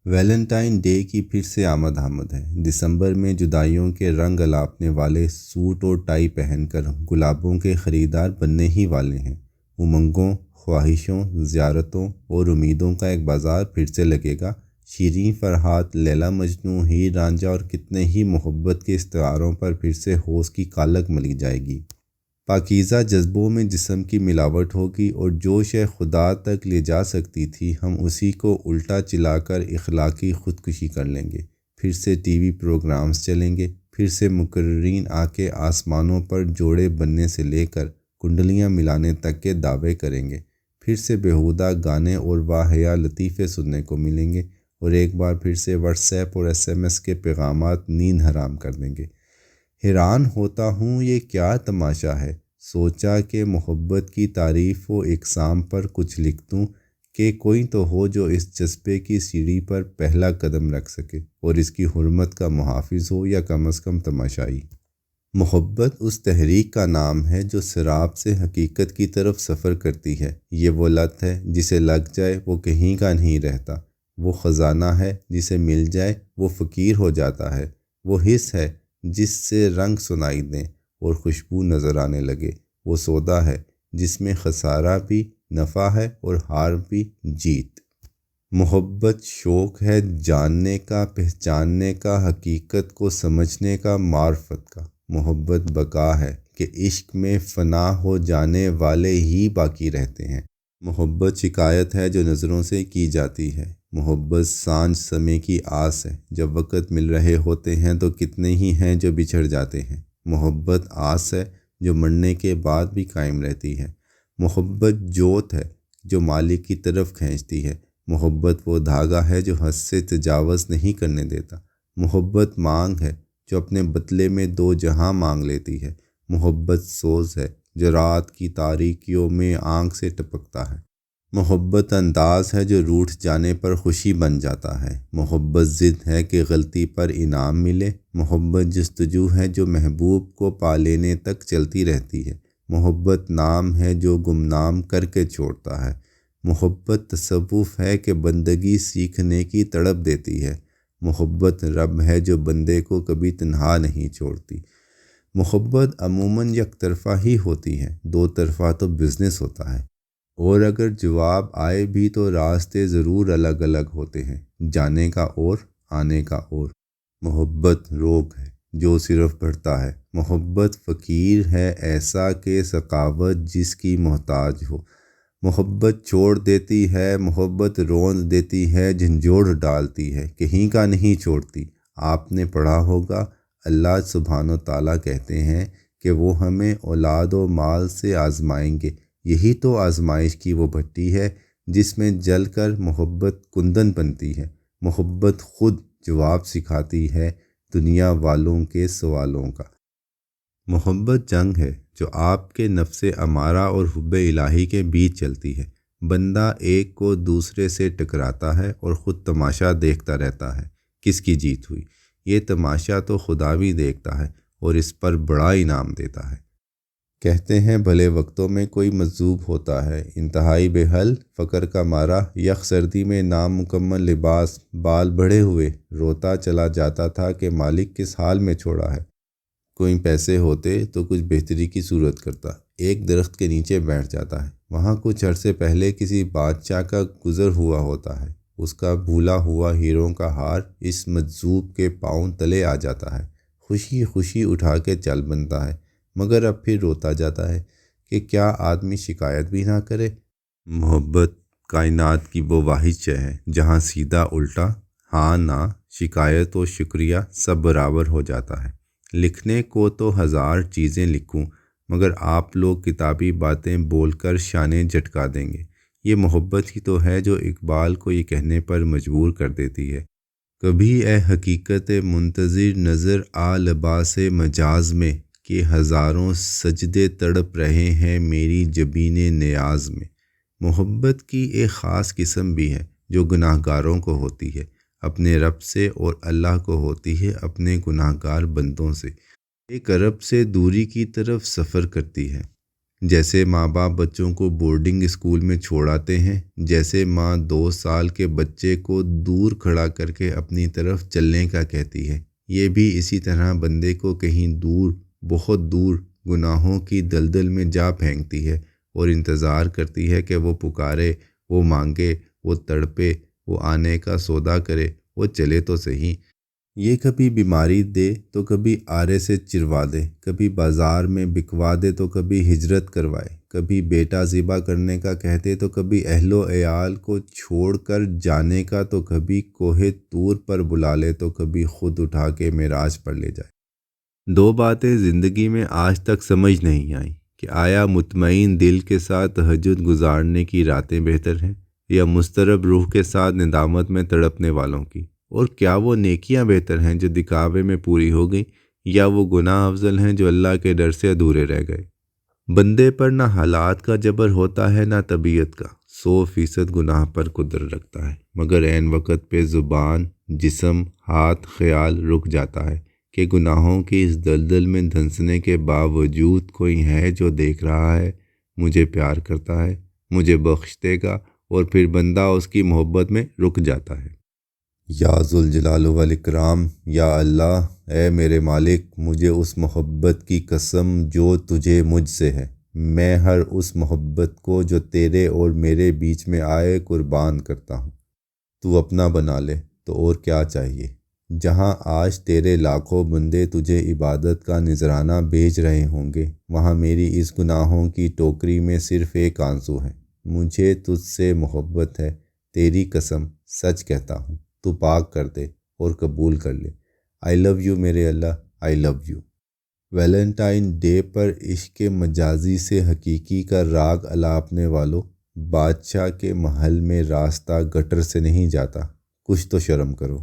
Valentine day کی پھر سے آمد ہے۔ دسمبر میں جدائیوں کے رنگ الاپنے والے سوٹ اور ٹائی پہن کر گلابوں کے خریدار بننے ہی والے ہیں۔ امنگوں، خواہشوں، زیارتوں اور امیدوں کا ایک بازار پھر سے لگے گا۔ شیریں فرحات، لیلا مجنوں، ہیر رانجھا اور کتنے ہی محبت کے استعاروں پر پھر سے ہوش کی کالک ملی جائے گی۔ پاکیزہ جذبوں میں جسم کی ملاوٹ ہوگی اور جو شے خدا تک لے جا سکتی تھی ہم اسی کو الٹا چلا کر اخلاقی خودکشی کر لیں گے۔ پھر سے ٹی وی پروگرامز چلیں گے، پھر سے مقررین آ کے آسمانوں پر جوڑے بننے سے لے کر کنڈلیاں ملانے تک کے دعوے کریں گے، پھر سے بیہودہ گانے اور واہیا لطیفے سننے کو ملیں گے، اور ایک بار پھر سے واٹس ایپ اور ایس ایم ایس کے پیغامات نیند حرام کر دیں گے۔ حیران ہوتا ہوں یہ کیا تماشا ہے، سوچا کہ محبت کی تعریف و اقسام پر کچھ لکھ دوں کہ کوئی تو ہو جو اس جذبے کی سیڑھی پر پہلا قدم رکھ سکے اور اس کی حرمت کا محافظ ہو یا کم از کم تماشائی۔ محبت اس تحریک کا نام ہے جو سراب سے حقیقت کی طرف سفر کرتی ہے۔ یہ وہ لت ہے جسے لگ جائے وہ کہیں کا نہیں رہتا، وہ خزانہ ہے جسے مل جائے وہ فقیر ہو جاتا ہے، وہ حس ہے جس سے رنگ سنائی دیں اور خوشبو نظر آنے لگے، وہ سودا ہے جس میں خسارہ بھی نفع ہے اور ہار بھی جیت۔ محبت شوق ہے جاننے کا، پہچاننے کا، حقیقت کو سمجھنے کا، معرفت کا۔ محبت بقا ہے کہ عشق میں فنا ہو جانے والے ہی باقی رہتے ہیں۔ محبت شکایت ہے جو نظروں سے کی جاتی ہے۔ محبت سانجھ سمے کی آس ہے، جب وقت مل رہے ہوتے ہیں تو کتنے ہی ہیں جو بچھڑ جاتے ہیں۔ محبت آس ہے جو مرنے کے بعد بھی قائم رہتی ہے۔ محبت جوت ہے جو مالک کی طرف کھینچتی ہے۔ محبت وہ دھاگا ہے جو حد سے تجاوز نہیں کرنے دیتا۔ محبت مانگ ہے جو اپنے بدلے میں دو جہاں مانگ لیتی ہے۔ محبت سوز ہے جو رات کی تاریکیوں میں آنکھ سے ٹپکتا ہے۔ محبت انداز ہے جو روٹھ جانے پر خوشی بن جاتا ہے۔ محبت ضد ہے کہ غلطی پر انعام ملے۔ محبت جستجو ہے جو محبوب کو پا لینے تک چلتی رہتی ہے۔ محبت نام ہے جو گمنام کر کے چھوڑتا ہے۔ محبت تصوف ہے کہ بندگی سیکھنے کی تڑپ دیتی ہے۔ محبت رب ہے جو بندے کو کبھی تنہا نہیں چھوڑتی۔ محبت عموماً یک طرفہ ہی ہوتی ہے، دو طرفہ تو بزنس ہوتا ہے، اور اگر جواب آئے بھی تو راستے ضرور الگ الگ ہوتے ہیں، جانے کا اور آنے کا اور۔ محبت روگ ہے جو صرف بڑھتا ہے۔ محبت فقیر ہے ایسا کہ سخاوت جس کی محتاج ہو۔ محبت چھوڑ دیتی ہے، محبت روند دیتی ہے، جھنجھوڑ ڈالتی ہے، کہیں کا نہیں چھوڑتی۔ آپ نے پڑھا ہوگا اللہ سبحانہ و تعالیٰ کہتے ہیں کہ وہ ہمیں اولاد و مال سے آزمائیں گے۔ یہی تو آزمائش کی وہ بھٹی ہے جس میں جل کر محبت کندن بنتی ہے۔ محبت خود جواب سکھاتی ہے دنیا والوں کے سوالوں کا۔ محبت جنگ ہے جو آپ کے نفس امارہ اور حب الہی کے بیچ چلتی ہے۔ بندہ ایک کو دوسرے سے ٹکراتا ہے اور خود تماشا دیکھتا رہتا ہے، کس کی جیت ہوئی۔ یہ تماشا تو خدا بھی دیکھتا ہے اور اس پر بڑا انعام دیتا ہے۔ کہتے ہیں بھلے وقتوں میں کوئی مجذوب ہوتا ہے، انتہائی بے حل فقر کا مارا، یک سردی میں نامکمل لباس، بال بڑھے ہوئے، روتا چلا جاتا تھا کہ مالک کس حال میں چھوڑا ہے۔ کوئی پیسے ہوتے تو کچھ بہتری کی صورت کرتا، ایک درخت کے نیچے بیٹھ جاتا ہے، وہاں کچھ عرصے پہلے کسی بادشاہ کا گزر ہوا ہوتا ہے، اس کا بھولا ہوا ہیروں کا ہار اس مجذوب کے پاؤں تلے آ جاتا ہے، خوشی خوشی اٹھا کے چل بنتا ہے، مگر اب پھر روتا جاتا ہے کہ کیا آدمی شکایت بھی نہ کرے۔ محبت کائنات کی وہ واحد شے ہے جہاں سیدھا الٹا، ہاں نہ، شکایت و شکریہ سب برابر ہو جاتا ہے۔ لکھنے کو تو ہزار چیزیں لکھوں مگر آپ لوگ کتابی باتیں بول کر شانے جھٹکا دیں گے۔ یہ محبت ہی تو ہے جو اقبال کو یہ کہنے پر مجبور کر دیتی ہے، کبھی اے حقیقت منتظر نظر آ لباس مجاز میں، کہ ہزاروں سجدے تڑپ رہے ہیں میری جبین نیاز میں۔ محبت کی ایک خاص قسم بھی ہے جو گناہ گاروں کو ہوتی ہے، اپنے رب سے، اور اللہ کو ہوتی ہے اپنے گناہ گار بندوں سے۔ ایک رب سے دوری کی طرف سفر کرتی ہے جیسے ماں باپ بچوں کو بورڈنگ اسکول میں چھوڑاتے ہیں، جیسے ماں 2 سال کے بچے کو دور کھڑا کر کے اپنی طرف چلنے کا کہتی ہے، یہ بھی اسی طرح بندے کو کہیں دور، بہت دور گناہوں کی دلدل میں جا پھینکتی ہے اور انتظار کرتی ہے کہ وہ پکارے، وہ مانگے، وہ تڑپے، وہ آنے کا سودا کرے، وہ چلے تو صحیح۔ یہ کبھی بیماری دے تو کبھی آرے سے چروا دے، کبھی بازار میں بکوا دے تو کبھی ہجرت کروائے، کبھی بیٹا ذبح کرنے کا کہتے تو کبھی اہل و عیال کو چھوڑ کر جانے کا، تو کبھی کوہ طور پر بلا لے تو کبھی خود اٹھا کے معراج پر لے جائے۔ 2 باتیں زندگی میں آج تک سمجھ نہیں آئیں کہ آیا مطمئن دل کے ساتھ تہجد گزارنے کی راتیں بہتر ہیں یا مضطرب روح کے ساتھ ندامت میں تڑپنے والوں کی، اور کیا وہ نیکیاں بہتر ہیں جو دکھاوے میں پوری ہو گئیں یا وہ گناہ افضل ہیں جو اللہ کے ڈر سے ادھورے رہ گئے۔ بندے پر نہ حالات کا جبر ہوتا ہے نہ طبیعت کا، 100% گناہ پر قدرت رکھتا ہے، مگر عین وقت پہ زبان، جسم، ہاتھ، خیال رک جاتا ہے کہ گناہوں کی اس دلدل میں دھنسنے کے باوجود کوئی ہے جو دیکھ رہا ہے، مجھے پیار کرتا ہے، مجھے بخش دے گا، اور پھر بندہ اس کی محبت میں رک جاتا ہے۔ یا ذوالجلال والاکرام، یا اللہ، اے میرے مالک، مجھے اس محبت کی قسم جو تجھے مجھ سے ہے، میں ہر اس محبت کو جو تیرے اور میرے بیچ میں آئے قربان کرتا ہوں۔ تو اپنا بنا لے تو اور کیا چاہیے۔ جہاں آج تیرے لاکھوں بندے تجھے عبادت کا نذرانہ بھیج رہے ہوں گے، وہاں میری اس گناہوں کی ٹوکری میں صرف ایک آنسو ہے۔ مجھے تجھ سے محبت ہے، تیری قسم سچ کہتا ہوں، تو پاک کر دے اور قبول کر لے۔ آئی لو یو میرے اللہ، آئی لو یو۔ ویلنٹائن ڈے پر عشق مجازی سے حقیقی کا راگ الاپنے والوں، بادشاہ کے محل میں راستہ گٹر سے نہیں جاتا، کچھ تو شرم کرو۔